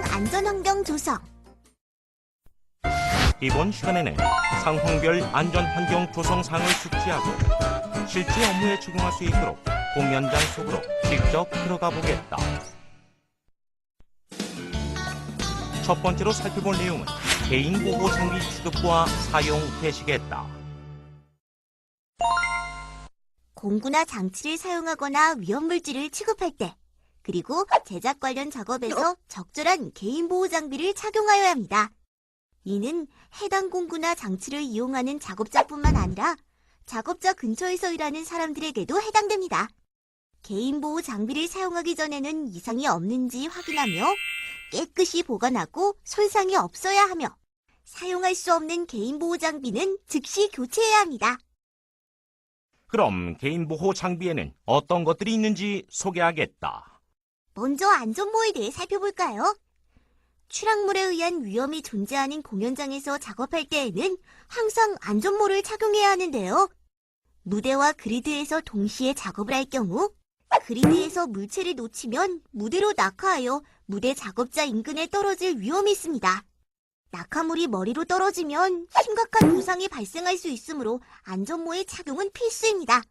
공연장 안전환경 조성. 이번 시간에는 상황별 안전환경 조성사항을 숙지하고 실제 업무에 적용할 수 있도록 공연장 속으로 직접 들어가 보겠다. 첫 번째로 살펴볼 내용은 개인보호 장비 취급과 사용 개시겠다. 공구나 장치를 사용하거나 위험물질을 취급할 때, 그리고 제작 관련 작업에서 적절한 개인보호 장비를 착용하여야 합니다. 이는 해당 공구나 장치를 이용하는 작업자뿐만 아니라 작업자 근처에서 일하는 사람들에게도 해당됩니다. 개인보호 장비를 사용하기 전에는 이상이 없는지 확인하며 깨끗이 보관하고 손상이 없어야 하며 사용할 수 없는 개인보호 장비는 즉시 교체해야 합니다. 그럼 개인보호 장비에는 어떤 것들이 있는지 소개하겠다. 먼저 안전모에 대해 살펴볼까요? 추락물에 의한 위험이 존재하는 공연장에서 작업할 때에는 항상 안전모를 착용해야 하는데요. 무대와 그리드에서 동시에 작업을 할 경우 그리드에서 물체를 놓치면 무대로 낙하하여 무대 작업자 인근에 떨어질 위험이 있습니다. 낙하물이 머리로 떨어지면 심각한 부상이 발생할 수 있으므로 안전모의 착용은 필수입니다.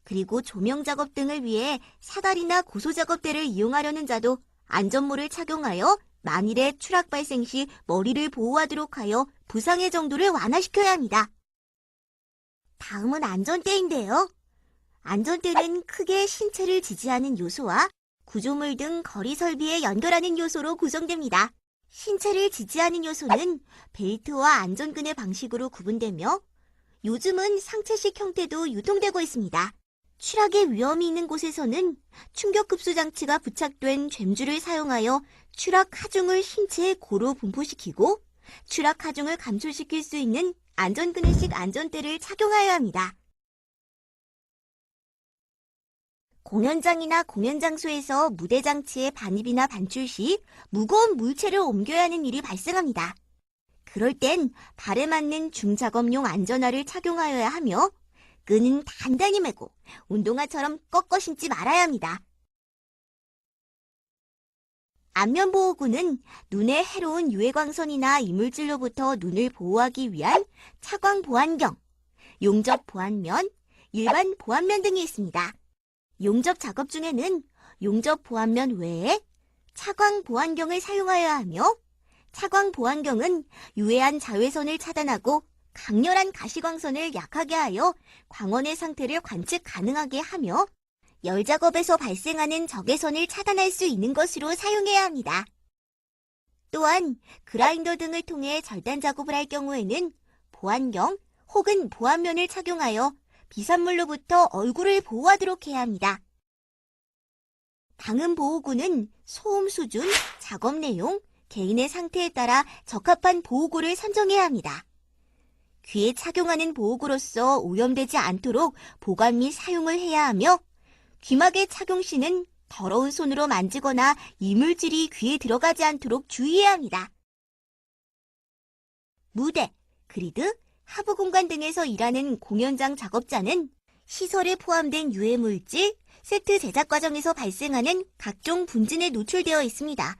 그리고 조명 작업 등을 위해 사다리나 고소 작업대를 이용하려는 자도 안전모를 착용하여 만일에 추락 발생 시 머리를 보호하도록 하여 부상의 정도를 완화시켜야 합니다. 다음은 안전대인데요. 안전대는 크게 신체를 지지하는 요소와 구조물 등 거리 설비에 연결하는 요소로 구성됩니다. 신체를 지지하는 요소는 벨트와 안전끈의 방식으로 구분되며 요즘은 상체식 형태도 유통되고 있습니다. 추락의 위험이 있는 곳에서는 충격흡수 장치가 부착된 젬줄을 사용하여 추락 하중을 신체에 고루 분포시키고 추락 하중을 감소시킬 수 있는 안전그네식 안전대를 착용하여야 합니다. 공연장이나 공연장소에서 무대 장치의 반입이나 반출 시 무거운 물체를 옮겨야 하는 일이 발생합니다. 그럴 땐 발에 맞는 중작업용 안전화를 착용하여야 하며 끈은 단단히 매고 운동화처럼 꺾어 신지 말아야 합니다. 안면보호구는 눈에 해로운 유해광선이나 이물질로부터 눈을 보호하기 위한 차광 보안경, 용접 보안면, 일반 보안면 등이 있습니다. 용접 작업 중에는 용접 보안면 외에 차광 보안경을 사용하여야 하며 차광 보안경은 유해한 자외선을 차단하고 강렬한 가시광선을 약하게 하여 광원의 상태를 관측 가능하게 하며 열 작업에서 발생하는 적외선을 차단할 수 있는 것으로 사용해야 합니다. 또한 그라인더 등을 통해 절단 작업을 할 경우에는 보안경 혹은 보안면을 착용하여 비산물로부터 얼굴을 보호하도록 해야 합니다. 방음보호구는 소음 수준, 작업 내용, 개인의 상태에 따라 적합한 보호구를 선정해야 합니다. 귀에 착용하는 보호구로서 오염되지 않도록 보관 및 사용을 해야 하며 귀막의 착용 시는 더러운 손으로 만지거나 이물질이 귀에 들어가지 않도록 주의해야 합니다. 무대, 그리드, 하부 공간 등에서 일하는 공연장 작업자는 시설에 포함된 유해물질, 세트 제작 과정에서 발생하는 각종 분진에 노출되어 있습니다.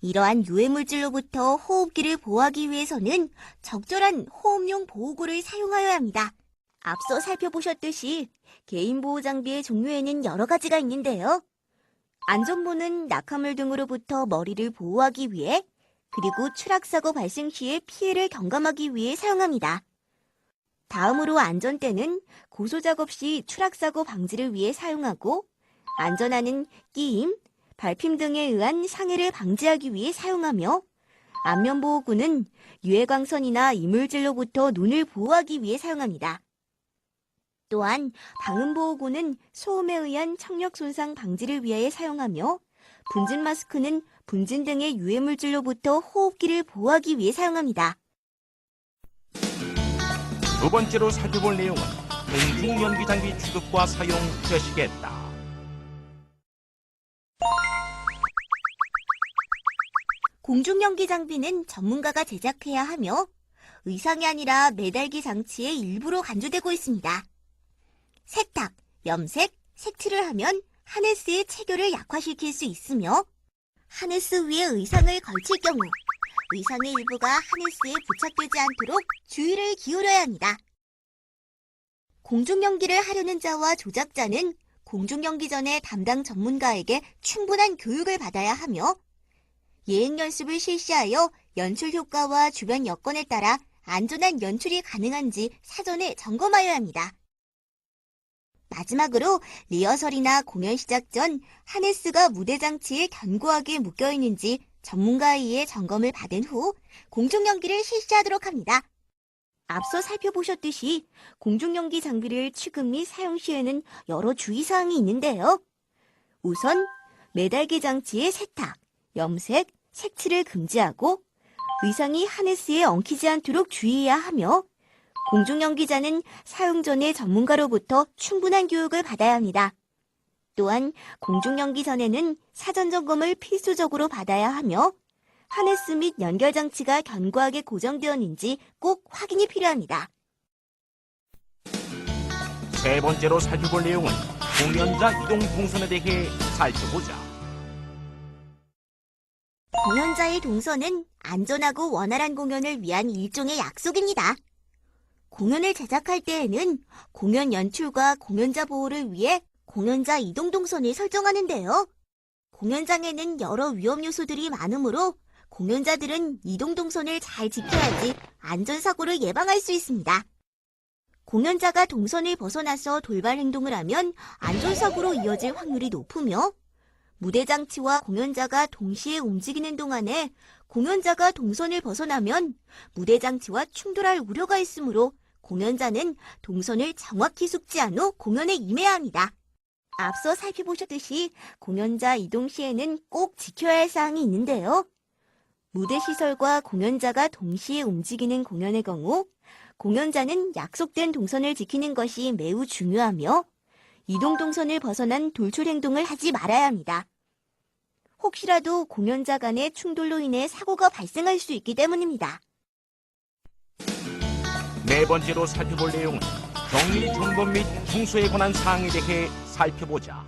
이러한 유해물질로부터 호흡기를 보호하기 위해서는 적절한 호흡용 보호구를 사용하여야 합니다. 앞서 살펴보셨듯이 개인보호 장비의 종류에는 여러 가지가 있는데요. 안전모는 낙하물 등으로부터 머리를 보호하기 위해 그리고 추락사고 발생 시에 피해를 경감하기 위해 사용합니다. 다음으로 안전대는 고소작업 시 추락사고 방지를 위해 사용하고 안전화는 끼임, 밟힘 등에 의한 상해를 방지하기 위해 사용하며 안면보호구는 유해광선이나 이물질로부터 눈을 보호하기 위해 사용합니다. 또한 방음보호구는 소음에 의한 청력 손상 방지를 위하여 사용하며 분진 마스크는 분진 등의 유해물질로부터 호흡기를 보호하기 위해 사용합니다. 두 번째로 살펴볼 내용은 공중연기 장비 취급과 사용 개시겠다. 공중연기 장비는 전문가가 제작해야 하며 의상이 아니라 매달기 장치의 일부로 간주되고 있습니다. 세탁, 염색, 색칠을 하면 하네스의 체결을 약화시킬 수 있으며 하네스 위에 의상을 걸칠 경우 의상의 일부가 하네스에 부착되지 않도록 주의를 기울여야 합니다. 공중연기를 하려는 자와 조작자는 공중연기 전에 담당 전문가에게 충분한 교육을 받아야 하며 예행 연습을 실시하여 연출 효과와 주변 여건에 따라 안전한 연출이 가능한지 사전에 점검하여야 합니다. 마지막으로 리허설이나 공연 시작 전 하네스가 무대 장치에 견고하게 묶여 있는지 전문가에 의해 점검을 받은 후 공중연기를 실시하도록 합니다. 앞서 살펴보셨듯이 공중연기 장비를 취급 및 사용 시에는 여러 주의사항이 있는데요. 우선 매달개 장치의 세탁, 염색, 색칠을 금지하고 의상이 하네스에 엉키지 않도록 주의해야 하며 공중연기자는 사용 전에 전문가로부터 충분한 교육을 받아야 합니다. 또한 공중연기 전에는 사전 점검을 필수적으로 받아야 하며 하네스 및 연결 장치가 견고하게 고정되었는지 꼭 확인이 필요합니다. 세 번째로 살펴볼 내용은 공연자 이동 동선에 대해 살펴보자. 공연자의 동선은 안전하고 원활한 공연을 위한 일종의 약속입니다. 공연을 제작할 때에는 공연 연출과 공연자 보호를 위해 공연자 이동 동선을 설정하는데요. 공연장에는 여러 위험 요소들이 많으므로 공연자들은 이동 동선을 잘 지켜야지 안전사고를 예방할 수 있습니다. 공연자가 동선을 벗어나서 돌발 행동을 하면 안전사고로 이어질 확률이 높으며 무대 장치와 공연자가 동시에 움직이는 동안에 공연자가 동선을 벗어나면 무대 장치와 충돌할 우려가 있으므로 공연자는 동선을 정확히 숙지한 후 공연에 임해야 합니다. 앞서 살펴보셨듯이 공연자 이동 시에는 꼭 지켜야 할 사항이 있는데요. 무대 시설과 공연자가 동시에 움직이는 공연의 경우 공연자는 약속된 동선을 지키는 것이 매우 중요하며 이동 동선을 벗어난 돌출 행동을 하지 말아야 합니다. 혹시라도 공연자 간의 충돌로 인해 사고가 발생할 수 있기 때문입니다. 네 번째로 살펴볼 내용은 격리 점검 및 청소에 관한 사항에 대해 살펴보자.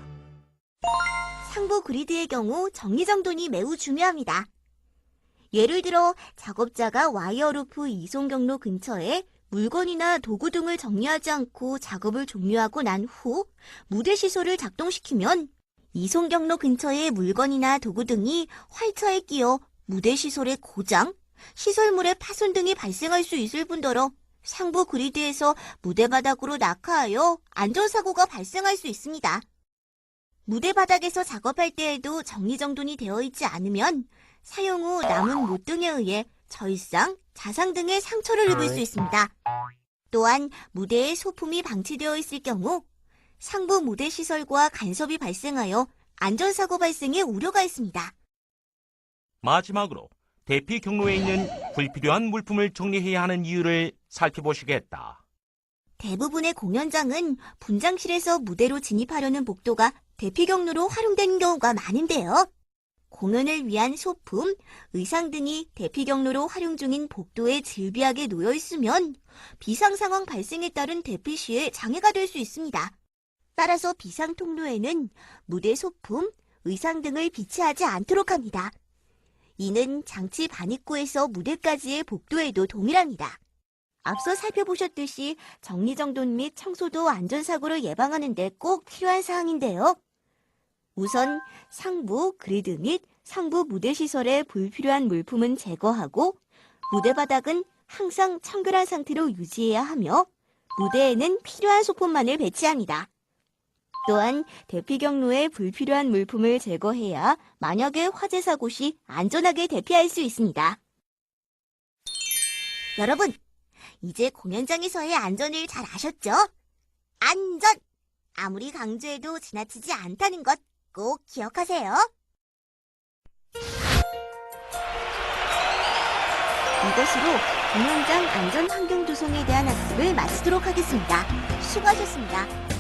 상부 그리드의 경우 정리정돈이 매우 중요합니다. 예를 들어 작업자가 와이어루프 이송 경로 근처에 물건이나 도구 등을 정리하지 않고 작업을 종료하고 난 후 무대 시설을 작동시키면 이송 경로 근처의 물건이나 도구 등이 활차에 끼어 무대 시설의 고장, 시설물의 파손 등이 발생할 수 있을 뿐더러 상부 그리드에서 무대 바닥으로 낙하하여 안전사고가 발생할 수 있습니다. 무대 바닥에서 작업할 때에도 정리정돈이 되어 있지 않으면 사용 후 남은 못 등에 의해 절상, 자상 등의 상처를 입을 수 있습니다. 또한 무대에 소품이 방치되어 있을 경우 상부 무대 시설과 간섭이 발생하여 안전사고 발생의 우려가 있습니다. 마지막으로 대피 경로에 있는 불필요한 물품을 정리해야 하는 이유를 살펴보시겠다. 대부분의 공연장은 분장실에서 무대로 진입하려는 복도가 대피 경로로 활용되는 경우가 많은데요. 공연을 위한 소품, 의상 등이 대피 경로로 활용 중인 복도에 질비하게 놓여 있으면 비상 상황 발생에 따른 대피 시에 장애가 될 수 있습니다. 따라서 비상 통로에는 무대 소품, 의상 등을 비치하지 않도록 합니다. 이는 장치 반입구에서 무대까지의 복도에도 동일합니다. 앞서 살펴보셨듯이 정리정돈 및 청소도 안전사고를 예방하는 데 꼭 필요한 사항인데요. 우선 상부 그리드 및 상부 무대 시설의 불필요한 물품은 제거하고 무대 바닥은 항상 청결한 상태로 유지해야 하며 무대에는 필요한 소품만을 배치합니다. 또한 대피 경로에 불필요한 물품을 제거해야 만약에 화재 사고 시 안전하게 대피할 수 있습니다. 여러분, 이제 공연장에서의 안전을 잘 아셨죠? 안전! 아무리 강조해도 지나치지 않다는 것 꼭 기억하세요. 이것으로 공연장 안전 환경 조성에 대한 학습을 마치도록 하겠습니다. 수고하셨습니다.